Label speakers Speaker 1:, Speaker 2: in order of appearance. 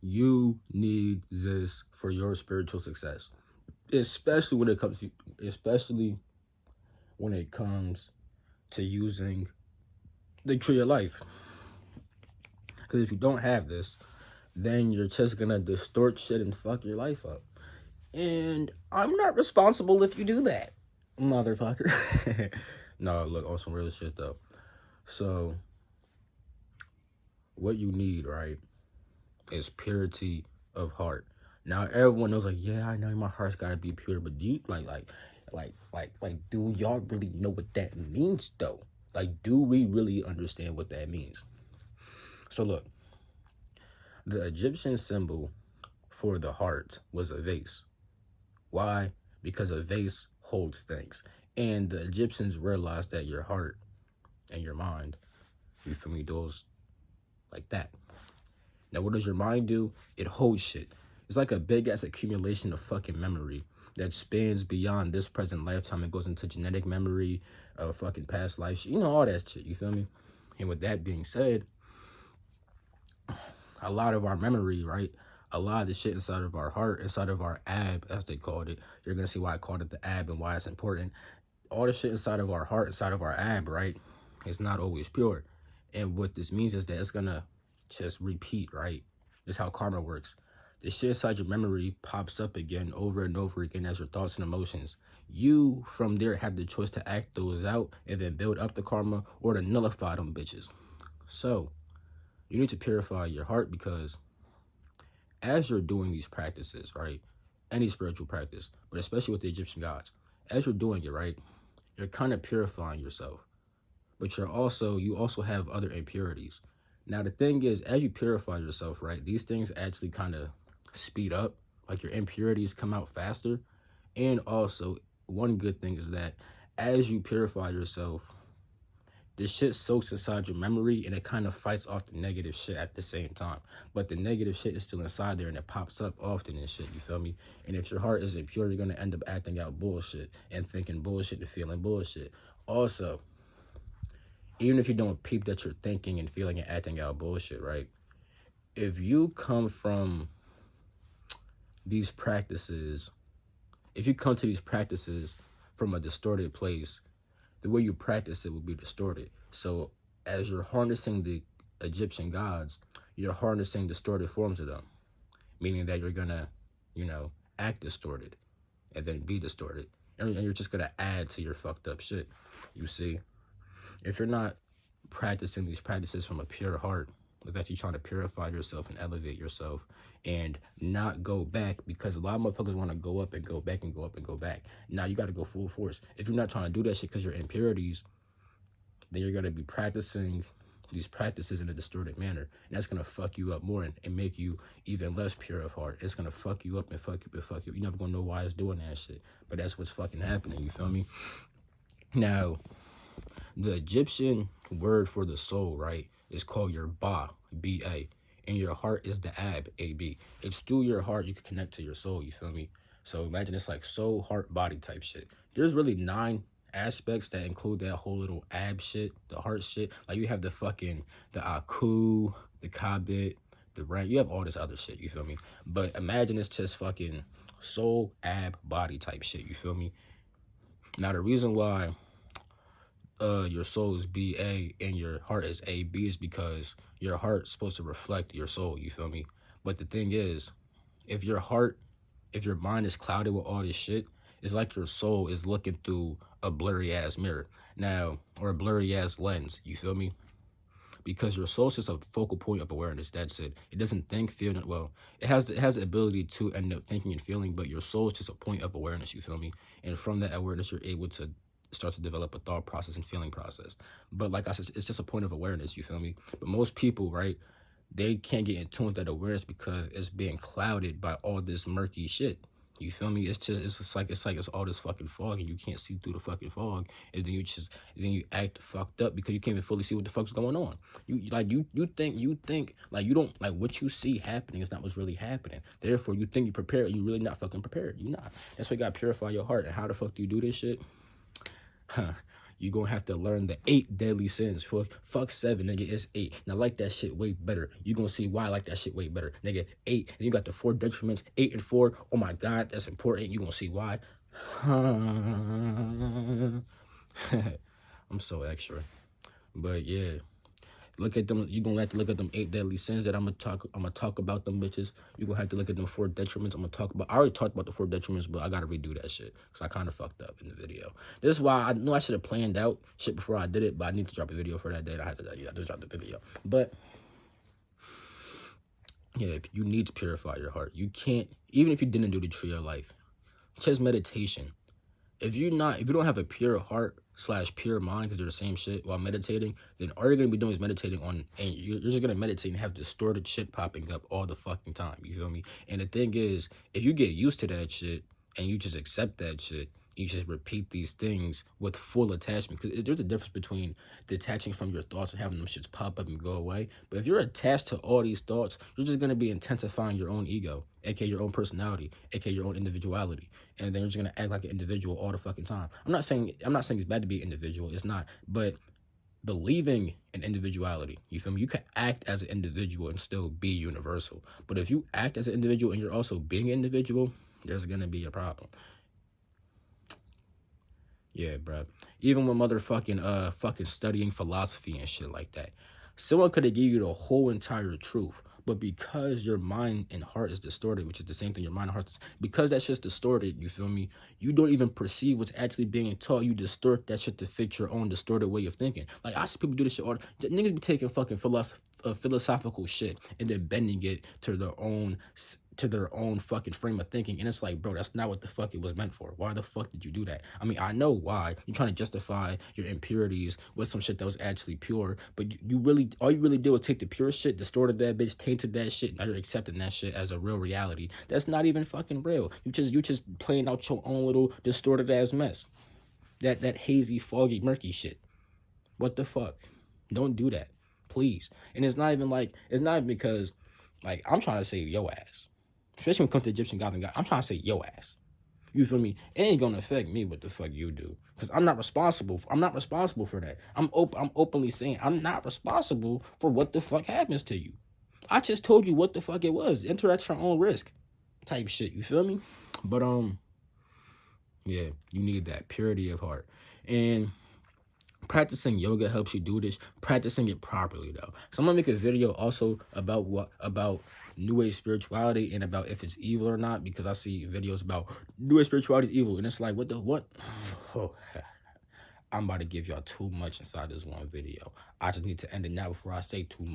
Speaker 1: You need this for your spiritual success, especially when it comes to, especially when it comes to using the tree of life. Because if you don't have this, then you're just gonna distort shit and fuck your life up. And I'm not responsible if you do that, motherfucker. No, look, on some real shit though. So, what you need, right, is purity of heart. Now, everyone knows, like, yeah, I know my heart's gotta be pure, but do you, do y'all really know what that means, though? Like, do we really understand what that means? So, look, the Egyptian symbol for the heart was a vase. Why? Because a vase holds things. And the Egyptians realized that your heart and your mind, you feel me, those like that. Now, what does your mind do? It holds shit. It's like a big ass accumulation of fucking memory that spans beyond this present lifetime. It goes into genetic memory, fucking past life, you know, all that shit. You feel me? And with that being said, a lot of our memory, right? A lot of the shit inside of our heart, inside of our ab, as they called it. You're gonna see why I called it the ab and why it's important. All the shit inside of our heart, inside of our ab, right? It's not always pure. And what this means is that it's gonna just repeat, right? This is how karma works. The shit inside your memory pops up again over and over again as your thoughts and emotions. You from there have the choice to act those out and then build up the karma or to nullify them bitches. So you need to purify your heart because as you're doing these practices, right? Any spiritual practice, but especially with the Egyptian gods, as you're doing it, right? You're kind of purifying yourself, but you also have other impurities. Now the thing is, as you purify yourself, right, these things actually kind of speed up, like your impurities come out faster. And also, one good thing is that as you purify yourself, this shit soaks inside your memory and it kind of fights off the negative shit at the same time. But the negative shit is still inside there and it pops up often and shit, you feel me? And if your heart isn't pure, you're gonna end up acting out bullshit and thinking bullshit and feeling bullshit. Also, even if you don't peep that you're thinking and feeling and acting out bullshit, right? If you come from these practices, if you come to these practices from a distorted place, the way you practice it will be distorted. So as you're harnessing the Egyptian gods, you're harnessing distorted forms of them, meaning that you're gonna, you know, act distorted and then be distorted. And you're just gonna add to your fucked up shit. You see, if you're not practicing these practices from a pure heart, with actually trying to purify yourself and elevate yourself and not go back, because a lot of motherfuckers want to go up and go back and go up and go back. Now you got to go full force. If you're not trying to do that shit because you're impurities, then you're going to be practicing these practices in a distorted manner, and that's going to fuck you up more and make you even less pure of heart. It's going to fuck you up and fuck you up and fuck you up. You're never going to know why it's doing that shit, but that's what's fucking happening. You feel me? Now, the Egyptian word for the soul, right, is called your ba, B-A. And your heart is the ab, A-B. It's through your heart you can connect to your soul, you feel me? So imagine it's like soul, heart, body type shit. There's really 9 aspects that include that whole little ab shit, the heart shit. Like you have the fucking, the aku, the kabit, the rank. You have all this other shit, you feel me? But imagine it's just fucking soul, ab, body type shit, you feel me? Now the reason why your soul is BA and your heart is AB is because your heart's supposed to reflect your soul, you feel me? But the thing is, if your heart, if your mind is clouded with all this shit, it's like your soul is looking through a blurry ass mirror now, or a blurry ass lens, you feel me? Because your soul is just a focal point of awareness. That's it. It doesn't think, feel, well. It has the ability to end up thinking and feeling, but your soul is just a point of awareness. You feel me? And from that awareness, you're able to start to develop a thought process and feeling process. But like I said, it's just a point of awareness. You feel me? But most people, right? They can't get in tune with that awareness because it's being clouded by all this murky shit. You feel me? It's all this fucking fog and you can't see through the fucking fog, and then you act fucked up because you can't even fully see what the fuck's going on. You think like you don't like what you see happening is not what's really happening. Therefore you think you're prepared, you really not fucking prepared. You not. That's why you gotta purify your heart. And how the fuck do you do this shit? Huh. You gonna have to learn the 8 deadly sins. Fuck 7, nigga. It's 8. Now like that shit way better. You gonna see why I like that shit way better, nigga. 8. And you got the 4 detriments. 8 and 4. Oh my God, that's important. You gonna see why. I'm so extra, but yeah. Look at them. You gonna have to look at them 8 deadly sins that I'm gonna talk about them bitches. You gonna have to look at them 4 detriments. I'm gonna talk about. I already talked about the 4 detriments, but I gotta redo that shit because I kind of fucked up in the video. This is why I know I should have planned out shit before I did it, but I need to drop a video for that day. I had to drop the video. But yeah, you need to purify your heart. You can't, even if you didn't do the tree of life, just meditation. If you don't have a pure heart / pure mind, because they're the same shit, while meditating, then all you're gonna be doing is meditating on, and you're just gonna meditate and have distorted shit popping up all the fucking time. You feel me? And the thing is, if you get used to that shit and you just accept that shit, you just repeat these things with full attachment. Because there's a difference between detaching from your thoughts and having them shits pop up and go away. But if you're attached to all these thoughts, you're just gonna be intensifying your own ego, aka your own personality, aka your own individuality, and then you're just gonna act like an individual all the fucking time. I'm not saying it's bad to be an individual. It's not, but believing in individuality, you feel me? You can act as an individual and still be universal. But if you act as an individual and you're also being an individual, there's gonna be a problem. Yeah, bro. Even with motherfucking fucking studying philosophy and shit like that, someone could have give you the whole entire truth, but because your mind and heart is distorted, which is the same thing, your mind and heart, because that shit's distorted, you feel me? You don't even perceive what's actually being taught. You distort that shit to fit your own distorted way of thinking. Like, I see people do this shit all the niggas be taking fucking philosophical shit and then bending it to their own fucking frame of thinking, and it's like, bro, that's not what the fuck it was meant for. Why the fuck did you do that? I mean, I know why. You're trying to justify your impurities with some shit that was actually pure, but all you really did was take the pure shit, distorted that bitch, tainted that shit, now you're accepting that shit as a real reality. That's not even fucking real. You just playing out your own little distorted ass mess. That hazy, foggy, murky shit. What the fuck? Don't do that, please. And it's not even because, like, I'm trying to save your ass. Especially when it comes to Egyptian gods and gods, I'm trying to say yo ass. You feel me? It ain't gonna affect me what the fuck you do, because I'm not responsible for that. I'm openly saying I'm not responsible for what the fuck happens to you. I just told you what the fuck it was. Enter at your own risk type shit. You feel me? But yeah, you need that purity of heart. And practicing yoga helps you do this. Practicing it properly though. So I'm gonna make a video also about New Age spirituality and about if it's evil or not, because I see videos about New Age spirituality is evil, and it's like, what? Oh, I'm about to give y'all too much inside this one video. I just need to end it now before I say too much.